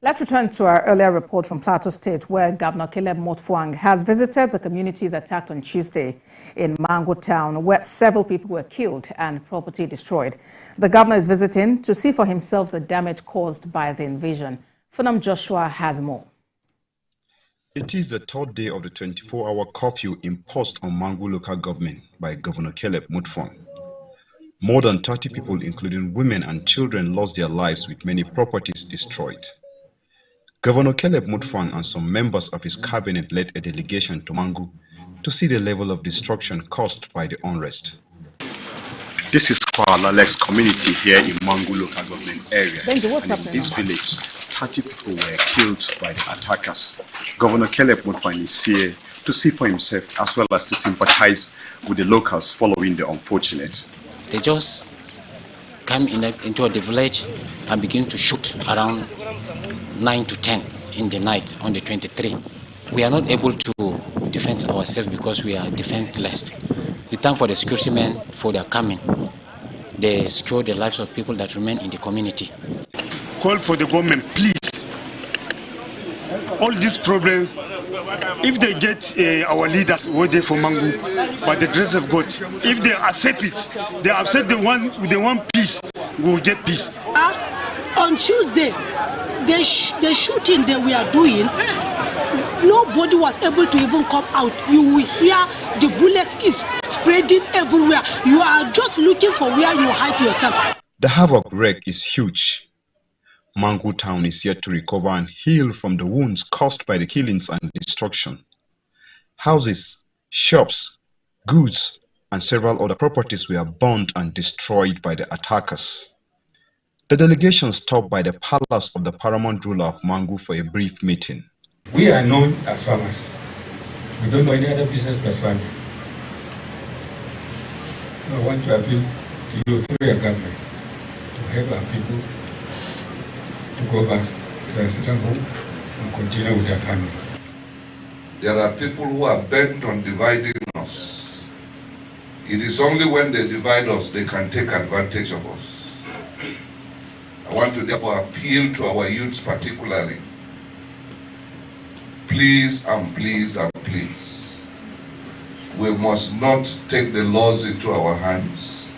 Let's return to our earlier report from Plateau State, where Governor Caleb Muftwang has visited the communities attacked on Tuesday in Mangu town, where several people were killed and property destroyed. The governor is visiting to see for himself the damage caused by the invasion. Funam Joshua has more. It is the third day of the 24-hour curfew imposed on Mangu local government by Governor Caleb Muftwang. More than 30 people, including women and children, lost their lives with many properties destroyed. Governor Caleb Muftwang and some members of his cabinet led a delegation to Mangu to see the level of destruction caused by the unrest. This is Kuala community here in Mangu local government area. Benji, what's and in this village, 30 people were killed by the attackers. Governor Caleb Muftwang is here to see for himself as well as to sympathize with the locals following the unfortunate. They just come into the village and begin to shoot around 9 to 10 in the night on the 23. We are not able to defend ourselves because we are defenseless. We thank for the security men for their coming. They secure the lives of people that remain in the community. Call for the government, please. All this problem, if they get our leaders were there for Mangu, by the grace of God, if they accept it, they accept the one peace, we will get peace. On Tuesday, the shooting that we are doing, nobody was able to even come out. You will hear the bullets is spreading everywhere. You are just looking for where you hide yourself. The havoc wreak is huge. Mangu town is yet to recover and heal from the wounds caused by the killings and destruction. Houses, shops, goods, and several other properties were burned and destroyed by the attackers. The delegation stopped by the palace of the paramount ruler of Mangu for a brief meeting. We are known as farmers. We don't know any other business but farming. So I want to appeal to you through your government to help our people to go back to their certain home and continue with their family. There are people who are bent on dividing us. It is only when they divide us they can take advantage of us. I want to therefore appeal to our youths particularly. Please and please and please, we must not take the laws into our hands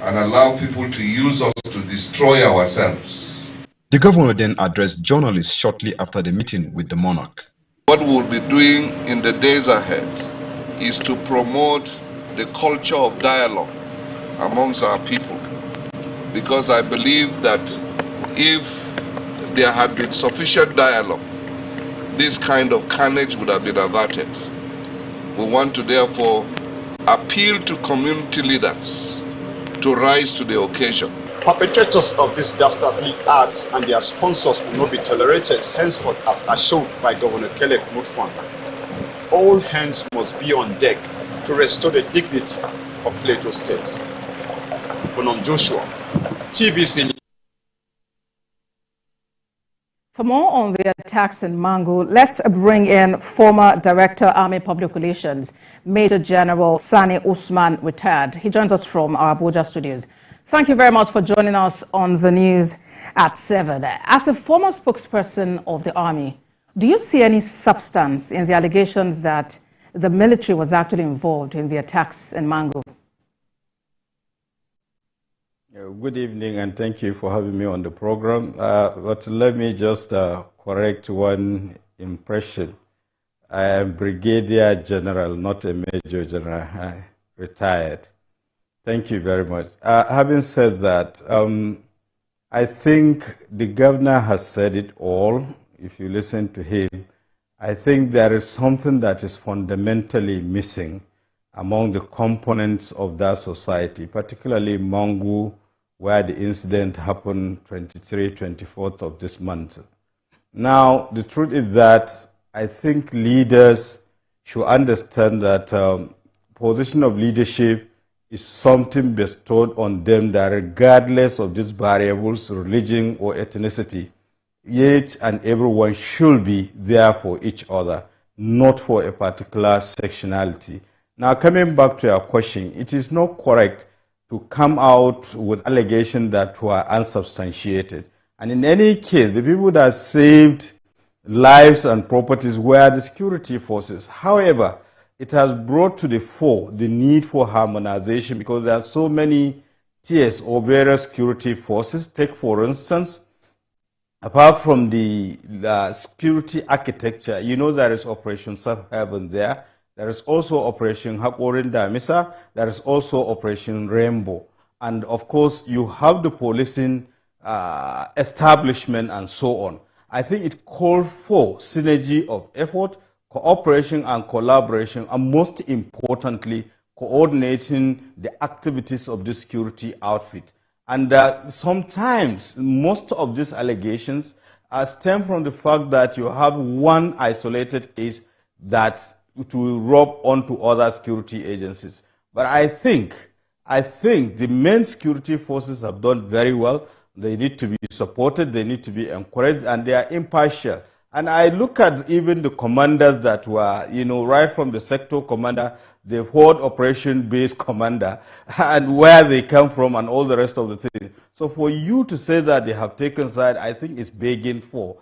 and allow people to use us to destroy ourselves. The governor then addressed journalists shortly after the meeting with the monarch. What we'll be doing in the days ahead is to promote the culture of dialogue amongst our people, because I believe that if there had been sufficient dialogue, this kind of carnage would have been averted. We want to therefore appeal to community leaders to rise to the occasion. Perpetrators of these dastardly acts and their sponsors will not be tolerated henceforth, as assured by Governor Caleb Muftwang. All hands must be on deck to restore the dignity of Plateau State. Funam Joshua, TVC. For more on the attacks in Mangu, let's bring in former Director, Army Public Relations, Major General Sani Usman, retired. He joins us from our Abuja studios. Thank you very much for joining us on the news at 7. As a former spokesperson of the Army, do you see any substance in the allegations that the military was actually involved in the attacks in Mangu? Good evening, and thank you for having me on the program. But let me just correct one impression. I am Brigadier General, not a Major General. I retired. Thank you very much. Having said that, I think the governor has said it all. If you listen to him, I think there is something that is fundamentally missing among the components of that society, particularly Mangu, where the incident happened 24th of this month. Now, the truth is that I think leaders should understand that position of leadership is something bestowed on them that regardless of these variables, religion or ethnicity, each and everyone should be there for each other, not for a particular sectionality. Now, coming back to your question, it is not correct to come out with allegations that were unsubstantiated. And in any case, the people that saved lives and properties were the security forces. However, it has brought to the fore the need for harmonization because there are so many tiers or various security forces. Take, for instance, apart from the security architecture, you know there is Operation Safe Haven there. There is also Operation Hakorin Damisa. There is also Operation Rainbow. And of course, you have the policing establishment and so on. I think it calls for synergy of effort, cooperation and collaboration, and most importantly, coordinating the activities of the security outfit. And sometimes most of these allegations stem from the fact that you have one isolated case that it will rub onto other security agencies. But I think the main security forces have done very well. They need to be supported, they need to be encouraged, and they are impartial. And I look at even the commanders that were, right from the sector commander, the forward operation base commander, and where they come from and all the rest of the things. So for you to say that they have taken side, I think it's begging for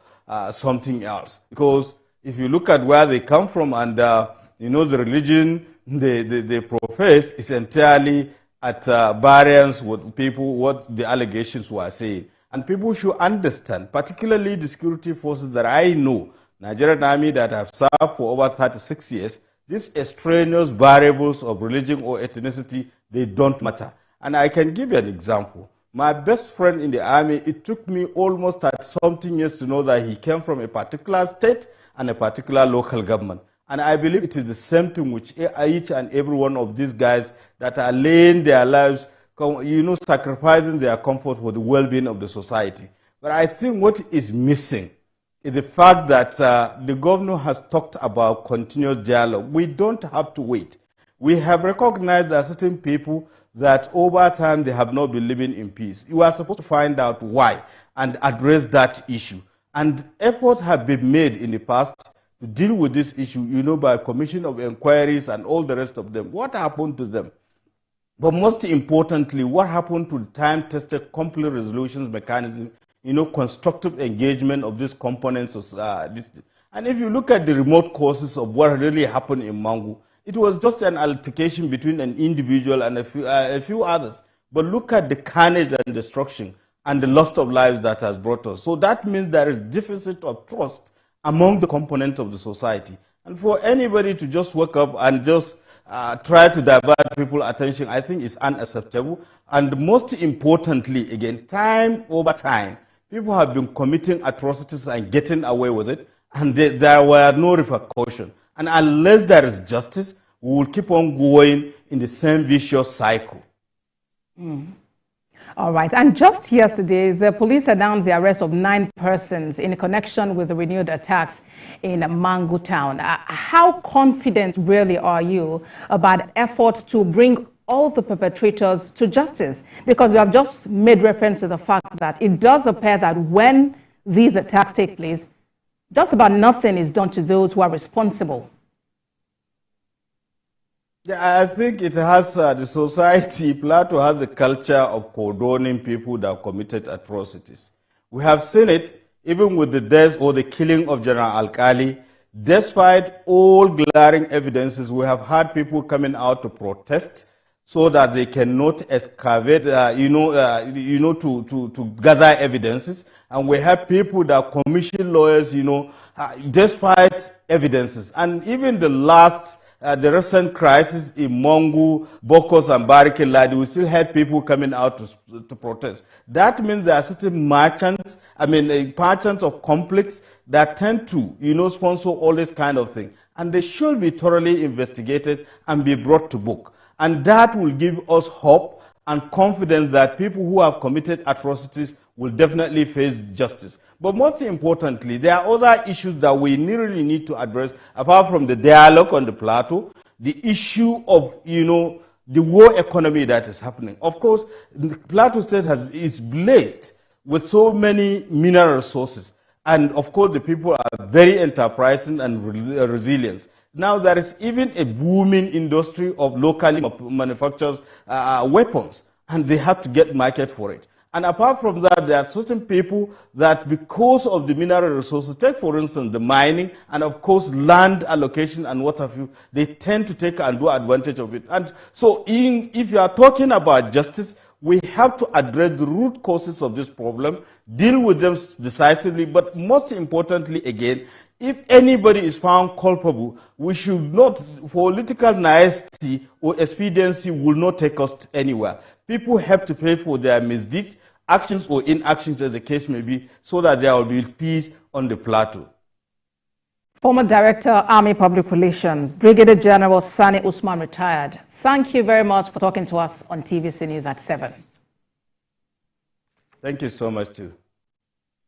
something else. Because if you look at where they come from and, the religion they profess is entirely at variance with people, what the allegations were saying. And people should understand, particularly the security forces that I know, Nigerian Army that have served for over 36 years, these extraneous variables of religion or ethnicity, they don't matter. And I can give you an example. My best friend in the army, it took me almost 30-something years to know that he came from a particular state and a particular local government. And I believe it is the same thing with each and every one of these guys that are laying their lives, sacrificing their comfort for the well-being of the society. But I think what is missing is the fact that the governor has talked about continuous dialogue. We don't have to wait. We have recognized that certain people that over time they have not been living in peace. You are supposed to find out why and address that issue. And efforts have been made in the past to deal with this issue, by commission of inquiries and all the rest of them. What happened to them? But most importantly, what happened to the time-tested conflict resolution mechanism, constructive engagement of these components of this. And if you look at the remote causes of what really happened in Mangu, it was just an altercation between an individual and a few others. But look at the carnage and destruction and the loss of lives that has brought us. So that means there is deficit of trust among the components of the society. And for anybody to just wake up and just try to divert people's attention, I think is unacceptable. And most importantly, again, time over time, people have been committing atrocities and getting away with it, and there were no repercussions. And unless there is justice, we will keep on going in the same vicious cycle. All right. And just yesterday, the police announced the arrest of 9 persons in connection with the renewed attacks in Mangu town. How confident really are you about efforts to bring all the perpetrators to justice? Because you have just made reference to the fact that it does appear that when these attacks take place, just about nothing is done to those who are responsible. Yeah, I think it has the society, Plateau has a culture of condoning people that committed atrocities. We have seen it even with the death or the killing of General Alkali. Despite all glaring evidences, we have had people coming out to protest so that they cannot excavate, to gather evidences. And we have people that commission lawyers, despite evidences. And even the recent crisis in Mangu, Bokos, and Barike Ladi, we still had people coming out to protest. That means there are certain merchants of conflicts that tend to, sponsor all this kind of thing. And they should be thoroughly investigated and be brought to book. And that will give us hope and confidence that people who have committed atrocities will definitely face justice. But most importantly, there are other issues that we really need to address, apart from the dialogue on the plateau, the issue of, the war economy that is happening. Of course, the Plateau State is blessed with so many mineral resources. And of course, the people are very enterprising and resilient. Now, there is even a booming industry of locally manufactured weapons, and they have to get market for it. And apart from that, there are certain people that because of the mineral resources, take for instance the mining and of course land allocation and what have you, they tend to take and do advantage of it. And so if you are talking about justice, we have to address the root causes of this problem, deal with them decisively, but most importantly again, if anybody is found culpable, we should not, political nicety or expediency will not take us anywhere. People have to pay for their misdeeds, actions or inactions as the case may be, so that there will be peace on the plateau. Former Director, Army Public Relations, Brigadier General Sani Usman retired. Thank you very much for talking to us on TVC News at 7. Thank you so much too.